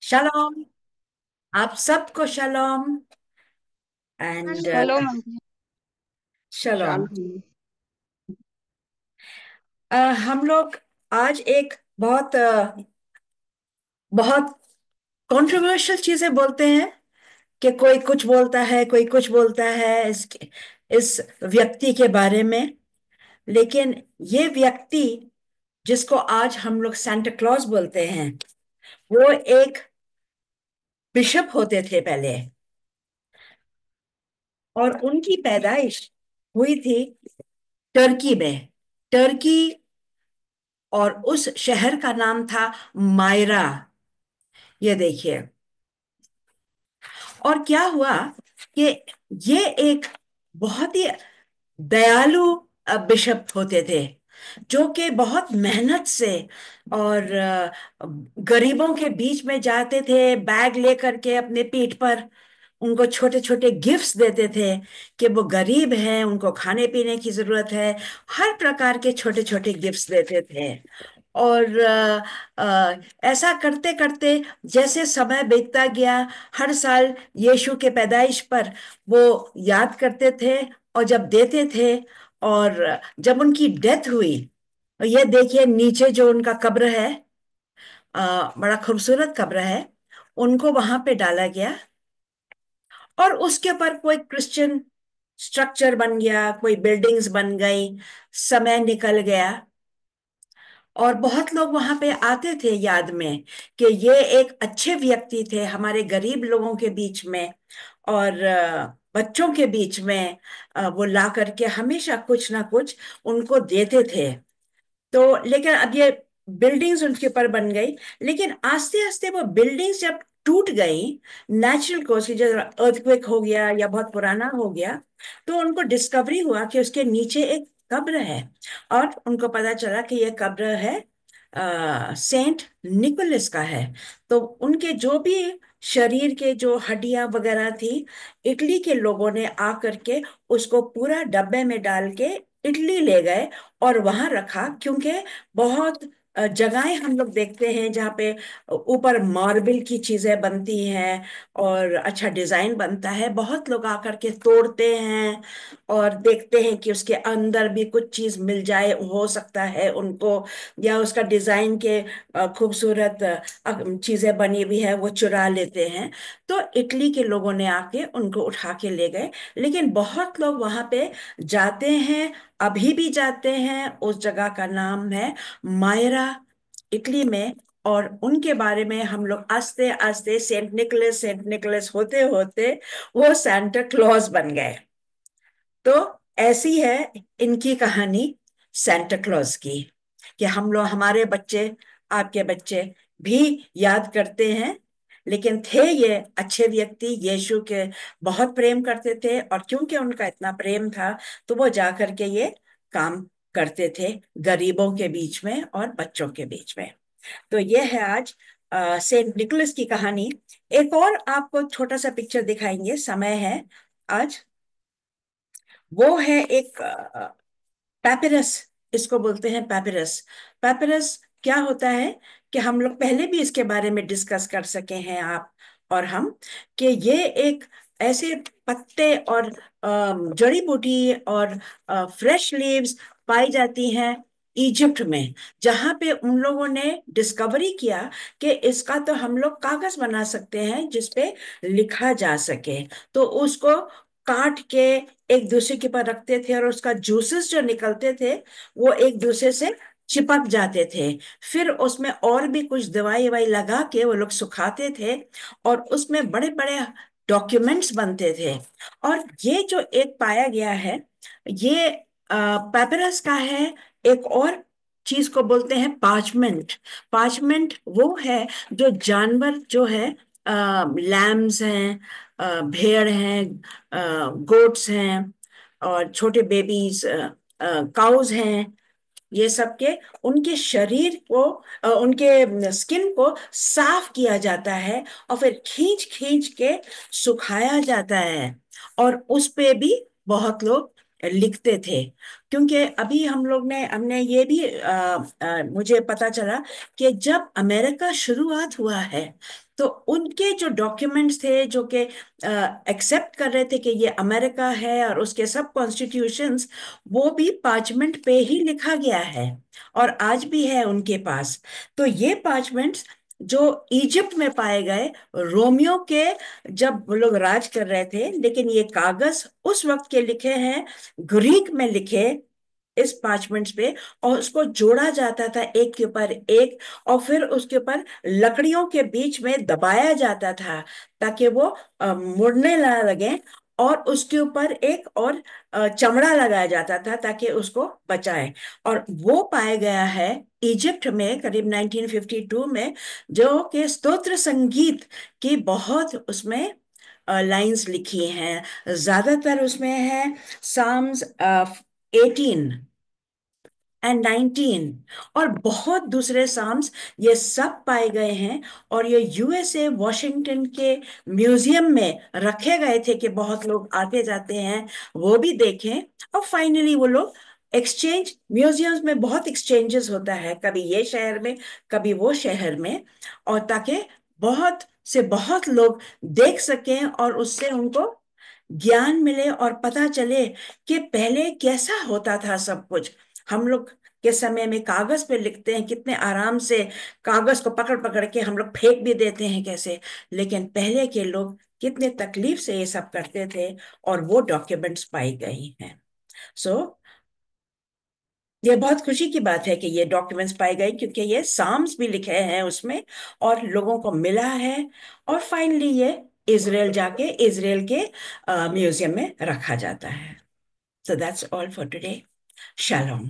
शलोम। आप सबको शलोम and hello Manji. शलोम। Shalom. हम लोग आज एक बहुत कंट्रोवर्शियल चीजें बोलते हैं कि कोई कुछ बोलता है, कोई कुछ बोलता है इस व्यक्ति के बारे में। लेकिन ये व्यक्ति जिसको आज हम लोग सांता क्लॉज बोलते हैं, वो एक बिशप होते थे पहले। और उनकी पैदाइश हुई थी टर्की में। टर्की, और उस शहर का नाम था मायरा। ये देखिए। और क्या हुआ कि ये एक बहुत ही दयालु बिशप होते थे, जो कि बहुत मेहनत से और गरीबों के बीच में जाते थे, बैग लेकर के अपने पीठ पर। उनको छोटे छोटे गिफ्ट्स देते थे कि वो गरीब हैं, उनको खाने पीने की जरूरत है। हर प्रकार के छोटे छोटे गिफ्ट्स देते थे। और ऐसा करते करते जैसे समय बीतता गया, हर साल यीशु के पैदाइश पर वो याद करते थे और जब देते थे। और जब उनकी डेथ हुई, ये देखिए नीचे जो उनका कब्र है, बड़ा खूबसूरत कब्र है। उनको वहां पे डाला गया और उसके ऊपर कोई क्रिश्चियन स्ट्रक्चर बन गया, कोई बिल्डिंग्स बन गई। समय निकल गया और बहुत लोग वहां पे आते थे याद में कि ये एक अच्छे व्यक्ति थे हमारे गरीब लोगों के बीच में, और बच्चों के बीच में। वो ला करके हमेशा कुछ ना कुछ उनको देते थे। तो लेकिन अब ये बिल्डिंग्स उनके ऊपर बन गई। लेकिन आस्ते आस्ते वो बिल्डिंग्स जब टूट गई, नेचुरल कॉज की, जब अर्थक्वेक हो गया या बहुत पुराना हो गया, तो उनको डिस्कवरी हुआ कि उसके नीचे एक कब्र है। और उनको पता चला कि ये कब्र है सेंट निकोलस का है। तो उनके जो भी शरीर के जो हड्डियां वगैरह थी, इटली के लोगों ने आकर के उसको पूरा डब्बे में डाल के इटली ले गए और वहां रखा। क्योंकि बहुत जगहें हम लोग देखते हैं जहाँ पे ऊपर मार्बल की चीजें बनती हैं और अच्छा डिजाइन बनता है। बहुत लोग आकर के तोड़ते हैं और देखते हैं कि उसके अंदर भी कुछ चीज मिल जाए, हो सकता है उनको, या उसका डिजाइन के खूबसूरत चीजें बनी हुई है वो चुरा लेते हैं। तो इटली के लोगों ने आके उनको उठा के ले गए। लेकिन बहुत लोग वहां पे जाते हैं, अभी भी जाते हैं। उस जगह का नाम है मायरा, इटली में। और उनके बारे में हम लोग आस्ते आस्ते सेंट निकलस होते होते वो सांता क्लॉज बन गए। तो ऐसी है इनकी कहानी सांता क्लॉज की, कि हम लोग, हमारे बच्चे, आपके बच्चे भी याद करते हैं। लेकिन थे ये अच्छे व्यक्ति, यीशु के बहुत प्रेम करते थे। और क्योंकि उनका इतना प्रेम था, तो वो जा करके ये काम करते थे गरीबों के बीच में और बच्चों के बीच में। तो ये है आज सेंट निकोलस की कहानी। एक और आपको छोटा सा पिक्चर दिखाएंगे, समय है आज। वो है एक पैपिरस, इसको बोलते हैं पैपिरस। पैपिरस क्या होता है कि हम लोग पहले भी इसके बारे में डिस्कस कर सके हैं, आप और हम, कि ये एक ऐसे पत्ते और जड़ी बूटी और फ्रेश लीव्स पाई जाती हैं इजिप्ट में। जहां पे उन लोगों ने डिस्कवरी किया कि इसका तो हम लोग कागज बना सकते हैं जिसपे लिखा जा सके। तो उसको काट के एक दूसरे के पर रखते थे और उसका जूसेस जो निकलते थे वो एक दूसरे से चिपक जाते थे। फिर उसमें और भी कुछ दवाई ववाई लगा के वो लोग सुखाते थे और उसमें बड़े बड़े डॉक्यूमेंट्स बनते थे। और ये जो एक पाया गया है, ये पेपरस का है। एक और चीज को बोलते हैं पार्चमेंट। पार्चमेंट वो है जो जानवर जो है, लैम्स हैं, भेड़ हैं, गोट्स हैं, और छोटे बेबीज काउज हैं। ये सब के उनके शरीर को, उनके स्किन को साफ किया जाता है और फिर खींच खींच के सुखाया जाता है। और उस पे भी बहुत लोग लिखते थे। क्योंकि अभी हम लोग ने हमने ये भी मुझे पता चला कि जब अमेरिका शुरुआत हुआ है, तो उनके जो डॉक्यूमेंट्स थे जो कि एक्सेप्ट कर रहे थे कि ये अमेरिका है, और उसके सब कॉन्स्टिट्यूशंस, वो भी पार्चमेंट पे ही लिखा गया है और आज भी है उनके पास। तो ये पार्चमेंट्स जो इजिप्ट में पाए गए, रोमियो के जब वो लोग राज कर रहे थे, लेकिन ये कागज उस वक्त के लिखे हैं, ग्रीक में लिखे इस पार्चमेंट्स पे, और उसको जोड़ा जाता था एक के ऊपर एक, और फिर उसके ऊपर लकड़ियों के बीच में दबाया जाता था ताकि वो मुड़ने ना लगे, और उसके ऊपर एक और चमड़ा लगाया जाता था ताकि उसको बचाए। और वो पाया गया है इजिप्ट में करीब 1952 में, जो कि स्तोत्र संगीत की बहुत उसमें लाइंस लिखी हैं। ज्यादातर उसमें है साम्स 18 एंड 19, और बहुत दूसरे साम्स, ये सब पाए गए हैं। और ये यूएसए वॉशिंगटन के म्यूजियम में रखे गए थे कि बहुत लोग आते जाते हैं वो भी देखें। और फाइनली वो लोग एक्सचेंज, म्यूजियम्स में बहुत एक्सचेंजेस होता है, कभी ये शहर में कभी वो शहर में, और ताकि बहुत से बहुत लोग देख सकें और उससे उनको ज्ञान मिले और पता चले कि पहले कैसा होता था सब कुछ। हम लोग के समय में कागज पे लिखते हैं, कितने आराम से कागज को पकड़ पकड़ के हम लोग फेंक भी देते हैं कैसे, लेकिन पहले के लोग कितने तकलीफ से ये सब करते थे, और वो डॉक्यूमेंट्स पाई गई हैं। सो ये बहुत खुशी की बात है कि ये डॉक्यूमेंट्स पाए गए, क्योंकि ये साम्स भी लिखे हैं उसमें और लोगों को मिला है। और फाइनली ये इजराइल जाके इजराइल के म्यूजियम में रखा जाता है। So that's all for today. Shalom.